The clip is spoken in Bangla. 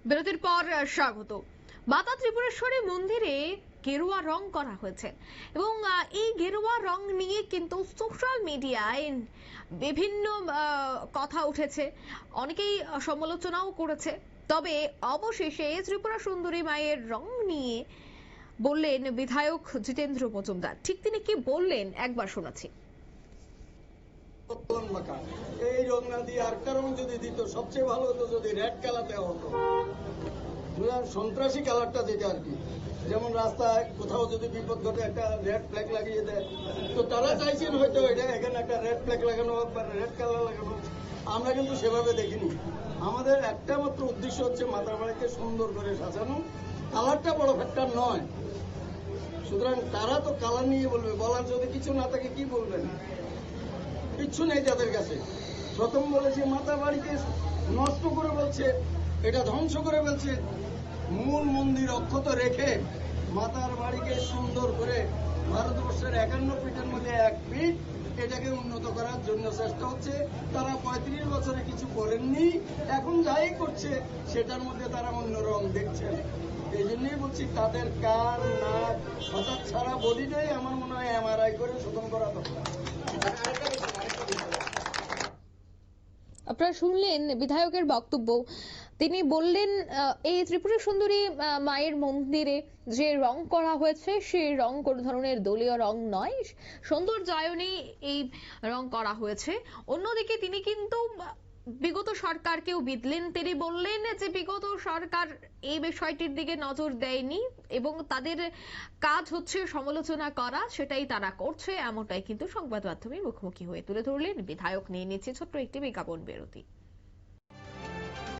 বিরতির পর স্বাগত। মাতা ত্রিপুরেশ্বরী মন্দিরে গেরুয়া রং করা হয়েছে এবং এই গেরুয়া রং নিয়ে কিন্তু সোশ্যাল মিডিয়ায় বিভিন্ন কথা উঠেছে, অনেকেই সমালোচনাও করেছে। তবে অবশেষে ত্রিপুরা সুন্দরী মায়ের রং নিয়ে বললেন বিধায়ক জিতেন্দ্র মজুমদার। ঠিক তিনি কি বললেন একবার শোনাচ্ছি। এই রং না দিয়ে আরেকটা রং যদি দিত সবচেয়ে ভালো হতো, যদি রেড কালার দেওয়া হতো, সন্ত্রাসী কালারটা যেটা আর কি, যেমন রাস্তায় কোথাও যদি বিপদ ঘটে একটা রেড ফ্ল্যাগ লাগিয়ে দেয়, তো তারা চাইছেন হয়তো এটা এখানে একটা রেড ফ্ল্যাগ লাগানো হোক বা রেড কালার লাগানো। আমরা কিন্তু সেভাবে দেখিনি। আমাদের একটা মাত্র উদ্দেশ্য হচ্ছে মাতার বাড়িকে সুন্দর করে সাজানো, কালারটা বড় ফ্যাক্টর নয়। সুতরাং তারা তো কালার নিয়ে বলবে, বলার যদি কিছু না থাকে কি বলবেন? কিচ্ছু নেই তাদের কাছে। প্রথম বলেছে মাতা বাড়িকে নষ্ট করে বলছে, এটা ধ্বংস করে বলছে। মূল মন্দির অক্ষত রেখে মাতার বাড়িকে সুন্দর করে ভারতবর্ষের 51 ফিটের মধ্যে 1 ফিট এটাকে উন্নত করার জন্য চেষ্টা হচ্ছে। তারা 35 বছরে কিছু করেননি, এখন যাই করছে সেটার মধ্যে তারা অন্য রং দেখছেন। এই জন্যই বলছি তাদের কান নাক অর্থাৎ সারা বডিটাই আমার মনে হয় MRI করে শোধন করা দরকার। আপনারা শুনলেন বিধায়কের বক্তব্য। তিনি বললেন এই ত্রিপুরা সুন্দরী মায়ের মন্দিরে যে রং করা হয়েছে সেই রং কোন ধরনের দলীয় রং নয়, সৌন্দর্যায়নে এই রং করা হয়েছে। অন্যদিকে তিনি কিন্তু বিগত সরকারকেও বিদলেন। তিনি বললেন যে বিগত সরকার এই বিষয়টির দিকে নজর দেয়নি এবং তাদের কাজ হচ্ছে সমালোচনা করা, সেটাই তারা করছে, এমনটাই কিন্তু সংবাদ মাধ্যমে মুখোমুখি হয়ে তুলে ধরলেন বিধায়ক। নিয়ে নিচ্ছে ছোট্ট একটি বিজ্ঞাপন বিরতি।